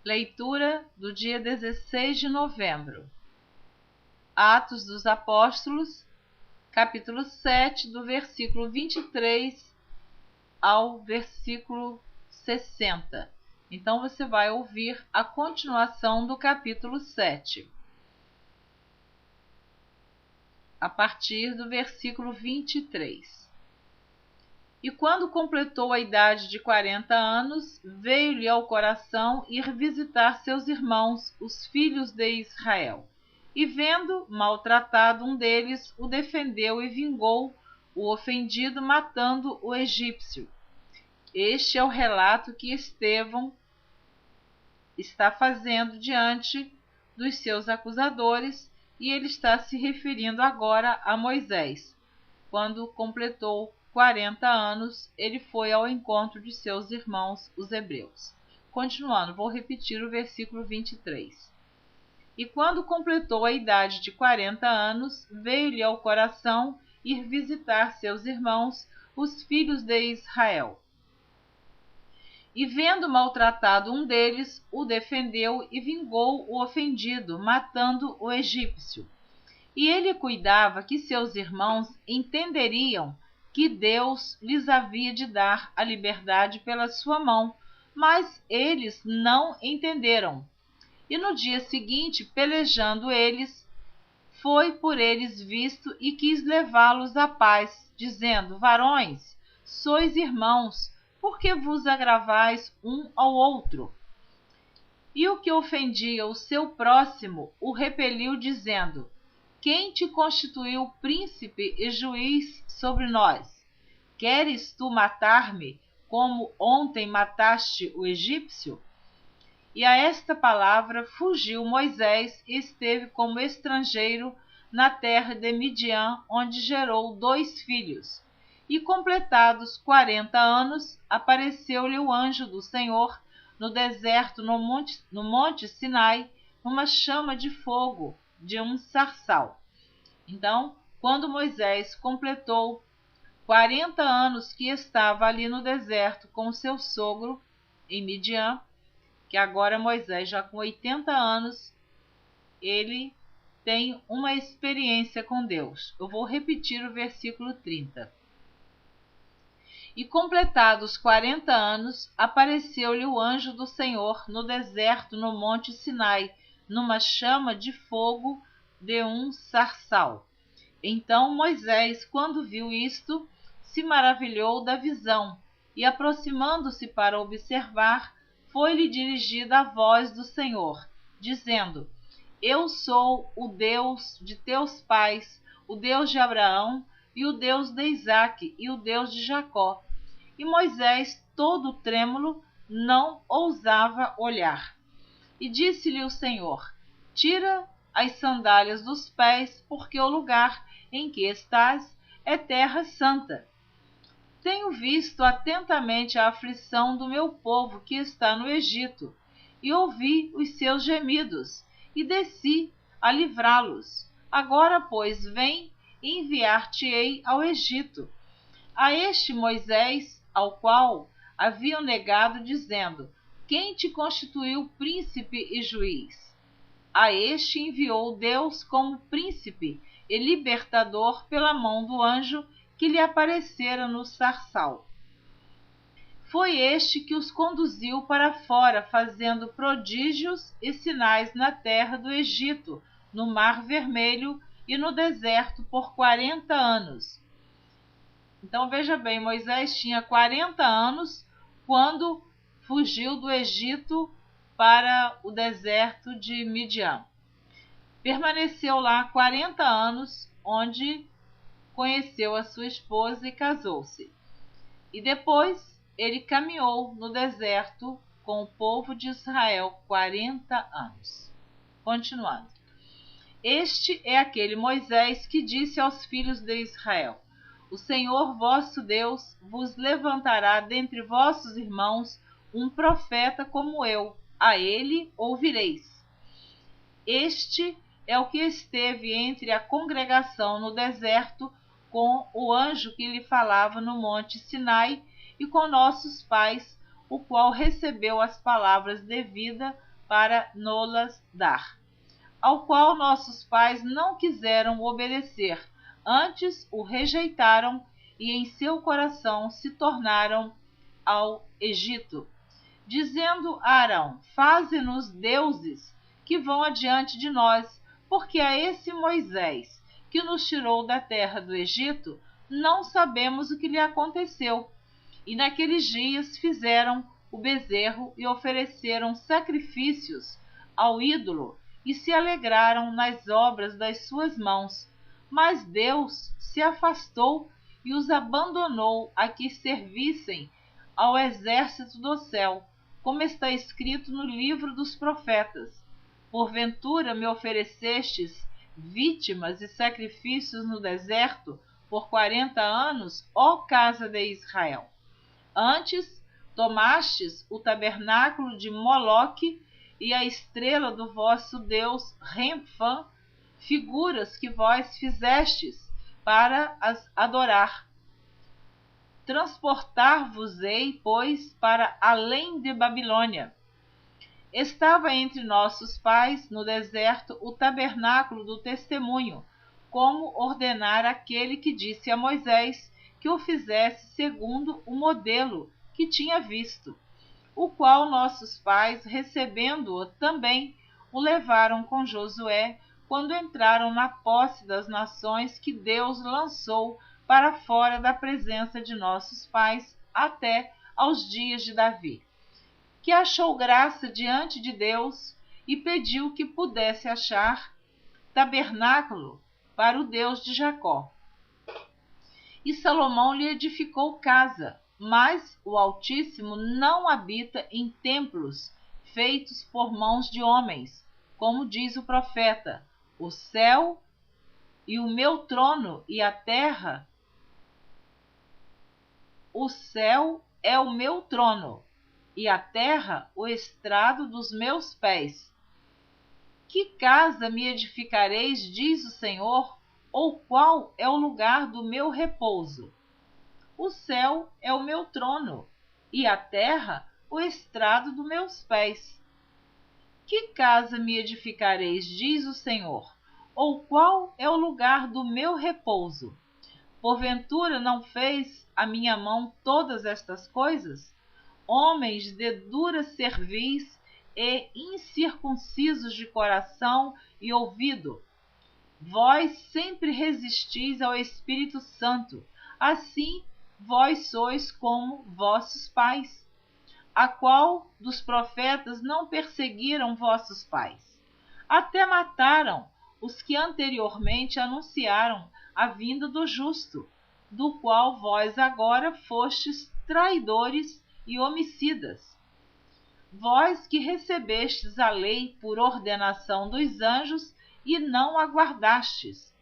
Leitura do dia 16 de novembro. Atos dos Apóstolos, capítulo 7, do versículo 23 ao versículo 60. Então você vai ouvir a continuação do capítulo 7, a partir do versículo 23. E quando completou a idade de 40 anos, veio-lhe ao coração ir visitar seus irmãos, os filhos de Israel. E vendo maltratado um deles, o defendeu e vingou o ofendido, matando o egípcio. Este é o relato que Estevão está fazendo diante dos seus acusadores, e ele está se referindo agora a Moisés. Quando completou 40 anos, ele foi ao encontro de seus irmãos, os hebreus. Continuando, vou repetir o versículo 23. E quando completou a idade de 40 anos, veio-lhe ao coração ir visitar seus irmãos, os filhos de Israel. E vendo maltratado um deles, o defendeu e vingou o ofendido, matando o egípcio. E ele cuidava que seus irmãos entenderiam que Deus lhes havia de dar a liberdade pela sua mão, mas eles não entenderam. E no dia seguinte, pelejando eles, foi por eles visto e quis levá-los à paz, dizendo: varões, sois irmãos, por que vos agravais um ao outro? E o que ofendia o seu próximo o repeliu, dizendo: quem te constituiu príncipe e juiz sobre nós? Queres tu matar-me, como ontem mataste o egípcio? E a esta palavra fugiu Moisés e esteve como estrangeiro na terra de Midian, onde gerou 2 filhos. E completados 40 anos, apareceu-lhe o anjo do Senhor no deserto, no monte Sinai, numa chama de fogo de um sarçal. Então, quando Moisés completou 40 anos que estava ali no deserto com seu sogro em Midian, que agora Moisés já com 80 anos, ele tem uma experiência com Deus. Eu vou repetir o versículo 30. E completados 40 anos, apareceu-lhe o anjo do Senhor no deserto, no monte Sinai, numa chama de fogo de um sarçal. Então Moisés, quando viu isto, se maravilhou da visão, e aproximando-se para observar, foi-lhe dirigida a voz do Senhor, dizendo: eu sou o Deus de teus pais, o Deus de Abraão, e o Deus de Isaque, e o Deus de Jacó. E Moisés, todo trêmulo, não ousava olhar. E disse-lhe o Senhor: tira as sandálias dos pés, porque o lugar em que estás é terra santa. Tenho visto atentamente a aflição do meu povo que está no Egito, e ouvi os seus gemidos, e desci a livrá-los. Agora, pois, vem, enviar-te-ei ao Egito. A este Moisés, ao qual haviam negado, dizendo: quem te constituiu príncipe e juiz? A este enviou Deus como príncipe e libertador pela mão do anjo que lhe aparecera no sarçal. Foi este que os conduziu para fora, fazendo prodígios e sinais na terra do Egito, no Mar Vermelho e no deserto por 40 anos. Então veja bem, Moisés tinha 40 anos quando fugiu do Egito para o deserto de Midian. Permaneceu lá 40 anos, onde conheceu a sua esposa e casou-se. E depois ele caminhou no deserto com o povo de Israel 40 anos. Continuando. Este é aquele Moisés que disse aos filhos de Israel: o Senhor vosso Deus vos levantará dentre vossos irmãos um profeta como eu, a ele ouvireis. Este é o que esteve entre a congregação no deserto com o anjo que lhe falava no monte Sinai e com nossos pais, o qual recebeu as palavras de vida para nolas dar, ao qual nossos pais não quiseram obedecer, antes o rejeitaram e em seu coração se tornaram ao Egito, dizendo a Arão: faze-nos deuses que vão adiante de nós, porque a esse Moisés, que nos tirou da terra do Egito, não sabemos o que lhe aconteceu. E naqueles dias fizeram o bezerro e ofereceram sacrifícios ao ídolo e se alegraram nas obras das suas mãos. Mas Deus se afastou e os abandonou a que servissem ao exército do céu, como está escrito no livro dos profetas: porventura me oferecestes vítimas e sacrifícios no deserto por 40 anos, ó casa de Israel. Antes tomastes o tabernáculo de Moloque e a estrela do vosso deus Renfã, figuras que vós fizestes para as adorar. Transportar-vos-ei, pois, para além de Babilônia. Estava entre nossos pais no deserto o tabernáculo do testemunho, como ordenara aquele que disse a Moisés que o fizesse segundo o modelo que tinha visto, o qual nossos pais, recebendo-o também, o levaram com Josué, quando entraram na posse das nações que Deus lançou para fora da presença de nossos pais, até aos dias de Davi, que achou graça diante de Deus e pediu que pudesse achar tabernáculo para o Deus de Jacó. E Salomão lhe edificou casa, mas o Altíssimo não habita em templos feitos por mãos de homens, como diz o profeta: o céu e o meu trono e a terra. O céu é o meu trono e a terra o estrado dos meus pés. Que casa me edificareis, diz o Senhor, ou qual é o lugar do meu repouso? O céu é o meu trono, e a terra o estrado dos meus pés. Que casa me edificareis, diz o Senhor, ou qual é o lugar do meu repouso? Porventura não fez a minha mão todas estas coisas? Homens de dura cerviz e incircuncisos de coração e ouvido, vós sempre resistis ao Espírito Santo, assim vós sois como vossos pais. A qual dos profetas não perseguiram vossos pais? Até mataram os que anteriormente anunciaram a vinda do justo, do qual vós agora fostes traidores e homicidas. Vós que recebestes a lei por ordenação dos anjos e não a guardastes.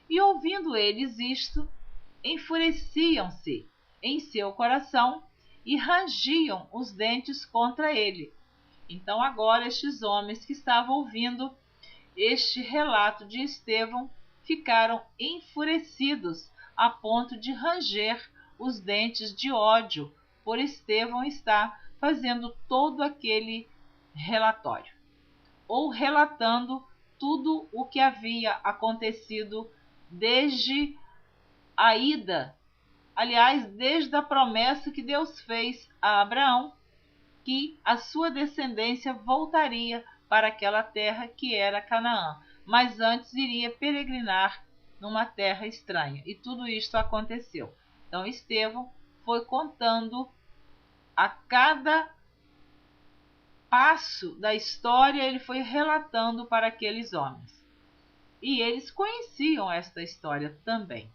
E ouvindo eles isto, enfureciam-se em seu coração e rangiam os dentes contra ele. Então agora estes homens que estavam ouvindo este relato de Estevão ficaram enfurecidos a ponto de ranger os dentes de ódio por Estevão estar fazendo todo aquele relatório, ou relatando tudo o que havia acontecido desde a ida, aliás, desde a promessa que Deus fez a Abraão, que a sua descendência voltaria para aquela terra que era Canaã, mas antes iria peregrinar numa terra estranha. E tudo isto aconteceu. Então Estevão foi contando a cada passo da história, ele foi relatando para aqueles homens. E eles conheciam esta história também.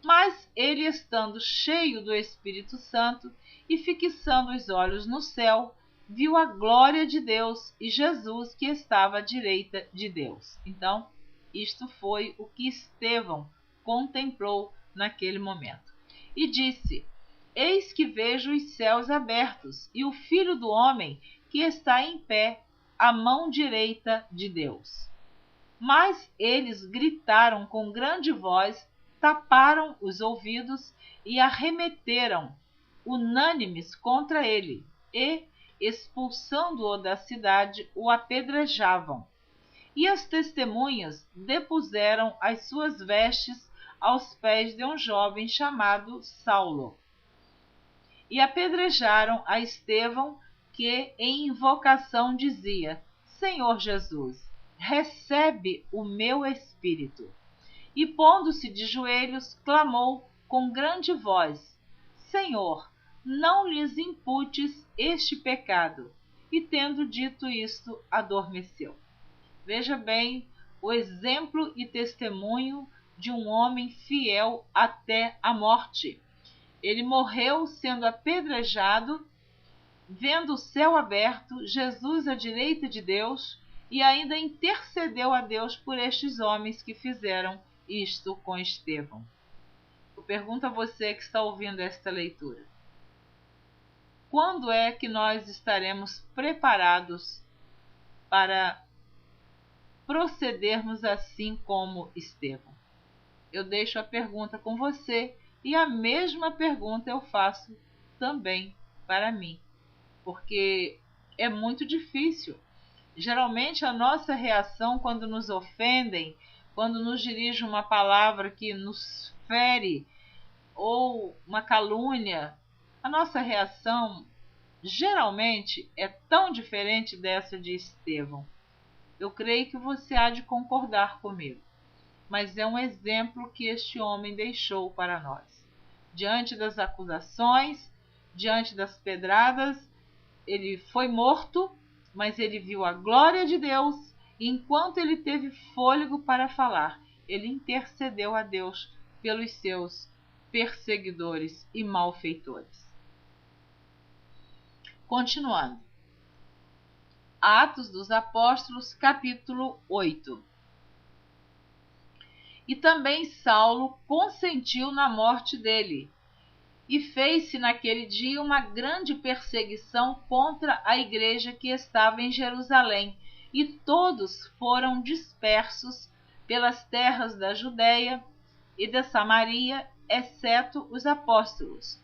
Mas ele, estando cheio do Espírito Santo e fixando os olhos no céu, viu a glória de Deus e Jesus que estava à direita de Deus. Então, isto foi o que Estevão contemplou naquele momento. E disse: eis que vejo os céus abertos e o Filho do Homem que está em pé à mão direita de Deus. Mas eles gritaram com grande voz, taparam os ouvidos e arremeteram unânimes contra ele, e, expulsando-o da cidade, o apedrejavam. E as testemunhas depuseram as suas vestes aos pés de um jovem chamado Saulo. E apedrejaram a Estevão, que em invocação dizia: Senhor Jesus, recebe o meu espírito. E pondo-se de joelhos, clamou com grande voz: Senhor, não lhes imputes este pecado. E tendo dito isto, adormeceu. Veja bem o exemplo e testemunho de um homem fiel até a morte. Ele morreu sendo apedrejado, vendo o céu aberto, Jesus à direita de Deus, e ainda intercedeu a Deus por estes homens que fizeram isto com Estevão. Eu pergunto a você que está ouvindo esta leitura: quando é que nós estaremos preparados para procedermos assim como Estevão? Eu deixo a pergunta com você e a mesma pergunta eu faço também para mim, porque é muito difícil. Geralmente a nossa reação quando nos ofendem, quando nos dirigem uma palavra que nos fere ou uma calúnia, a nossa reação geralmente é tão diferente dessa de Estevão. Eu creio que você há de concordar comigo, mas é um exemplo que este homem deixou para nós. Diante das acusações, diante das pedradas, ele foi morto, mas ele viu a glória de Deus, e enquanto ele teve fôlego para falar, ele intercedeu a Deus pelos seus perseguidores e malfeitores. Continuando. Atos dos Apóstolos, capítulo 8. E também Saulo consentiu na morte dele, e fez-se naquele dia uma grande perseguição contra a igreja que estava em Jerusalém, e todos foram dispersos pelas terras da Judéia e da Samaria, exceto os apóstolos.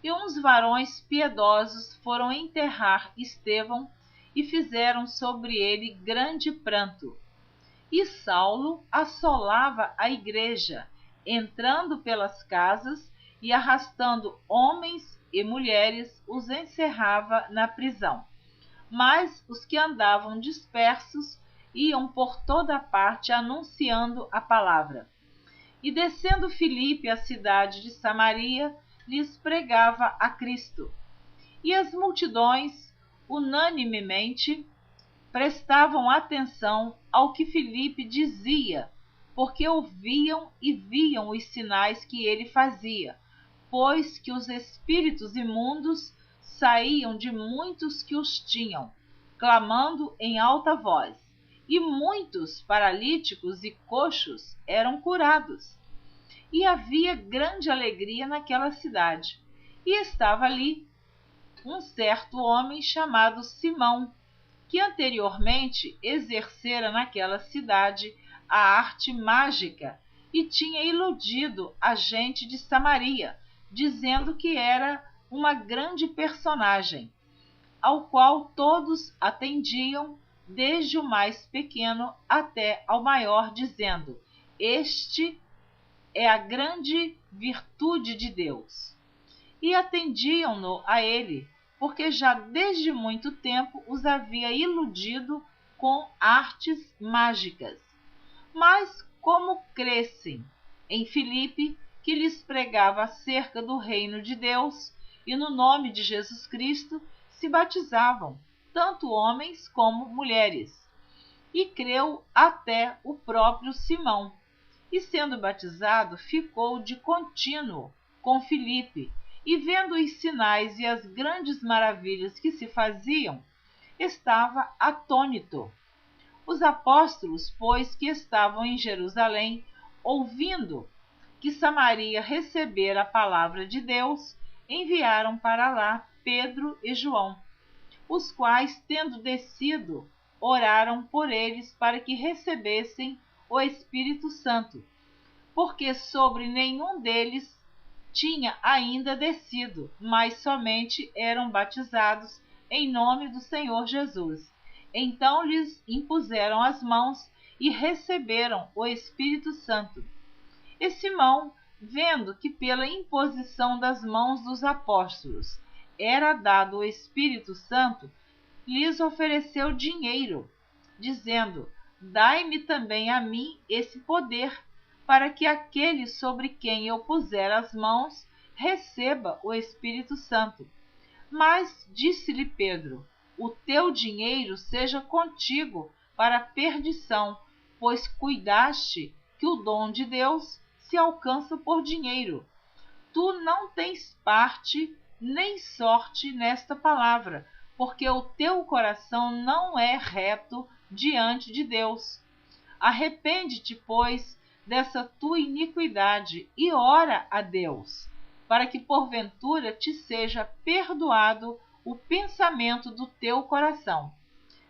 E uns varões piedosos foram enterrar Estevão, e fizeram sobre ele grande pranto. E Saulo assolava a igreja, entrando pelas casas e arrastando homens e mulheres, os encerrava na prisão. Mas os que andavam dispersos iam por toda parte anunciando a palavra. E descendo Filipe à cidade de Samaria, lhes pregava a Cristo. E as multidões unanimemente prestavam atenção ao que Filipe dizia, porque ouviam e viam os sinais que ele fazia, pois que os espíritos imundos saíam de muitos que os tinham, clamando em alta voz, e muitos paralíticos e coxos eram curados. E havia grande alegria naquela cidade. E estava ali um certo homem chamado Simão, que anteriormente exercera naquela cidade a arte mágica e tinha iludido a gente de Samaria, dizendo que era uma grande personagem, ao qual todos atendiam, desde o mais pequeno até ao maior, dizendo: Este é a grande virtude de Deus. E atendiam-no a ele, porque já desde muito tempo os havia iludido com artes mágicas. Mas como crescem em Filipe, que lhes pregava acerca do reino de Deus, e no nome de Jesus Cristo se batizavam, tanto homens como mulheres. E creu até o próprio Simão, e sendo batizado, ficou de contínuo com Filipe, e vendo os sinais e as grandes maravilhas que se faziam, estava atônito. Os apóstolos, pois, que estavam em Jerusalém, ouvindo que Samaria recebera a palavra de Deus, enviaram para lá Pedro e João, os quais, tendo descido, oraram por eles para que recebessem o Espírito Santo, porque sobre nenhum deles tinha ainda descido, mas somente eram batizados em nome do Senhor Jesus. Então lhes impuseram as mãos e receberam o Espírito Santo. E Simão, vendo que pela imposição das mãos dos apóstolos era dado o Espírito Santo, lhes ofereceu dinheiro, dizendo: dai-me também a mim esse poder, para que aquele sobre quem eu puser as mãos receba o Espírito Santo. Mas disse-lhe Pedro: o teu dinheiro seja contigo para a perdição, pois cuidaste que o dom de Deus se alcança por dinheiro. Tu não tens parte nem sorte nesta palavra, porque o teu coração não é reto diante de Deus. Arrepende-te, pois, dessa tua iniquidade e ora a Deus, para que porventura te seja perdoado o pensamento do teu coração.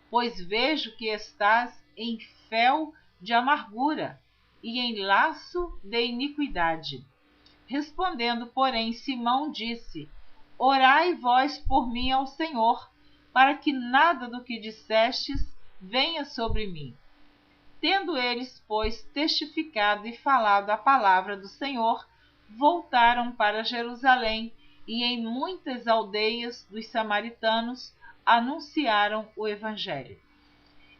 Pois vejo que estás em fel de amargura e em laço de iniquidade. Respondendo, porém, Simão disse: orai vós por mim ao Senhor, para que nada do que dissestes venha sobre mim. Tendo eles, pois, testificado e falado a palavra do Senhor, voltaram para Jerusalém e em muitas aldeias dos samaritanos anunciaram o Evangelho.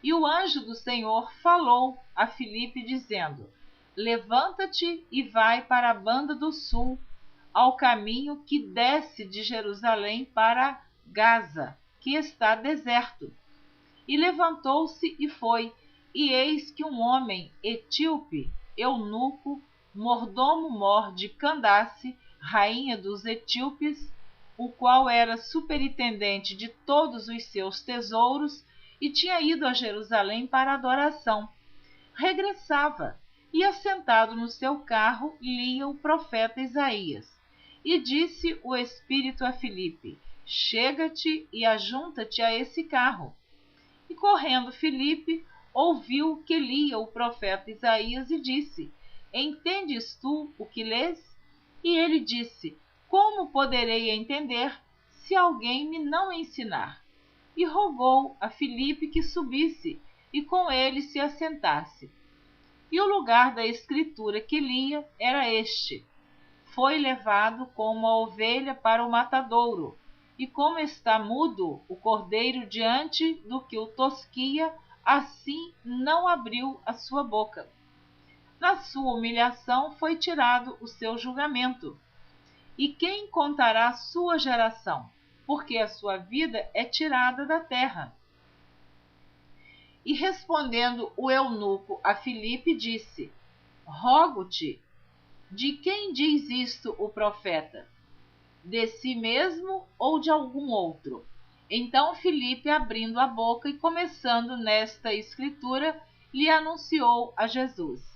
E o anjo do Senhor falou a Filipe, dizendo: levanta-te e vai para a banda do sul, ao caminho que desce de Jerusalém para Gaza, que está deserto. E levantou-se e foi, e eis que um homem etíope, eunuco, mordomo-mor de Candace, rainha dos etíopes, o qual era superintendente de todos os seus tesouros, e tinha ido a Jerusalém para adoração, regressava, e assentado no seu carro lia o profeta Isaías. E disse o Espírito a Filipe: chega-te e ajunta-te a esse carro. E correndo Filipe, ouviu que lia o profeta Isaías e disse: entendes tu o que lês? E ele disse: como poderei entender se alguém me não ensinar? E rogou a Filipe que subisse e com ele se assentasse. E o lugar da escritura que lia era este: foi levado como a ovelha para o matadouro, e como está mudo o cordeiro diante do que o tosquia, assim não abriu a sua boca. Na sua humilhação foi tirado o seu julgamento. E quem contará sua geração? Porque a sua vida é tirada da terra. E respondendo o eunuco a Filipe, disse: rogo-te, de quem diz isto o profeta? De si mesmo ou de algum outro? Então Filipe, abrindo a boca e começando nesta escritura, lhe anunciou a Jesus.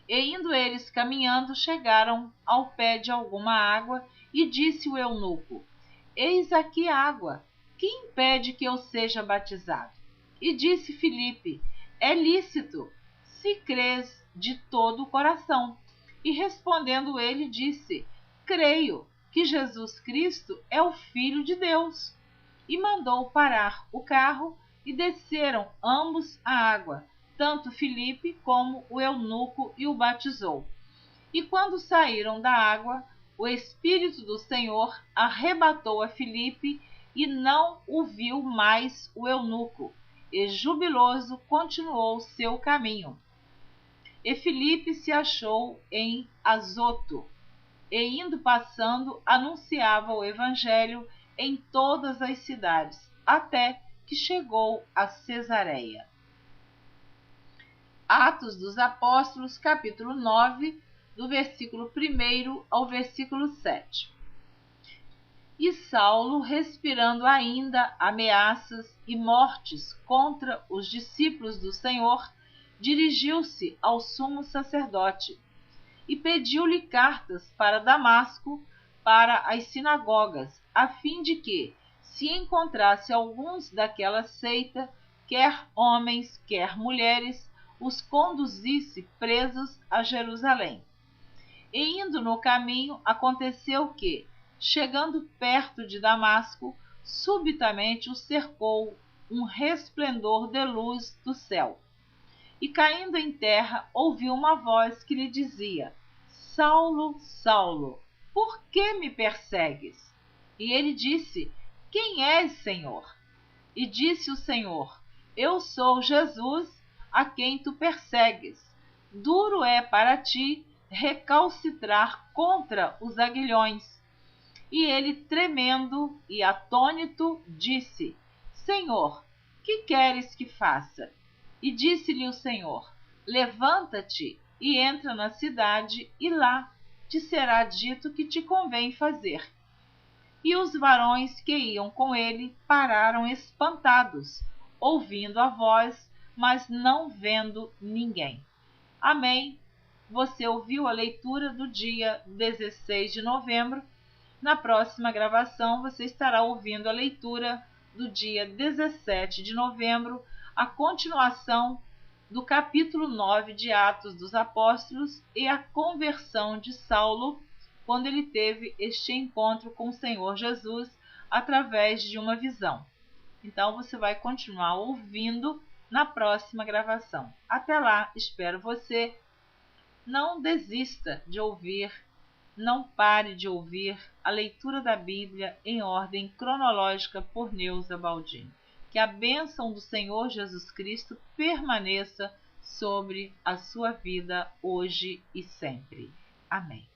E indo eles caminhando, chegaram ao pé de alguma água, e disse o eunuco: eis aqui água, que impede que eu seja batizado? E disse Filipe: é lícito, se crês de todo o coração. E respondendo ele, disse: creio que Jesus Cristo é o Filho de Deus. E mandou parar o carro, e desceram ambos à água, tanto Filipe como o eunuco, e o batizou. E quando saíram da água, o Espírito do Senhor arrebatou a Filipe, e não o viu mais o eunuco, e jubiloso continuou seu caminho. E Filipe se achou em Azoto, e indo passando, anunciava o Evangelho em todas as cidades, até que chegou a Cesareia. Atos dos Apóstolos, capítulo 9, do versículo 1 ao versículo 7. E Saulo, respirando ainda ameaças e mortes contra os discípulos do Senhor, dirigiu-se ao sumo sacerdote e pediu-lhe cartas para Damasco, para as sinagogas, a fim de que, se encontrasse alguns daquela seita, quer homens, quer mulheres, os conduzisse presos a Jerusalém. E indo no caminho, aconteceu que, chegando perto de Damasco, subitamente o cercou um resplendor de luz do céu. E caindo em terra, ouviu uma voz que lhe dizia: Saulo, Saulo, por que me persegues? E ele disse: Quem és, Senhor? E disse o Senhor: Eu sou Jesus, a quem tu persegues. Duro é para ti recalcitrar contra os aguilhões. E ele, tremendo e atônito, disse: Senhor, que queres que faça? E disse-lhe o Senhor: Levanta-te e entra na cidade, e lá te será dito o que te convém fazer. E os varões que iam com ele pararam espantados, ouvindo a voz, mas não vendo ninguém. Amém. Você ouviu a leitura do dia 16 de novembro. Na próxima gravação, você estará ouvindo a leitura do dia 17 de novembro, a continuação do capítulo 9 de Atos dos Apóstolos e a conversão de Saulo, quando ele teve este encontro com o Senhor Jesus através de uma visão. Então, você vai continuar ouvindo na próxima gravação. Até lá, espero você. Não desista de ouvir, não pare de ouvir a leitura da Bíblia em ordem cronológica por Neuza Baldini. Que a bênção do Senhor Jesus Cristo permaneça sobre a sua vida hoje e sempre. Amém.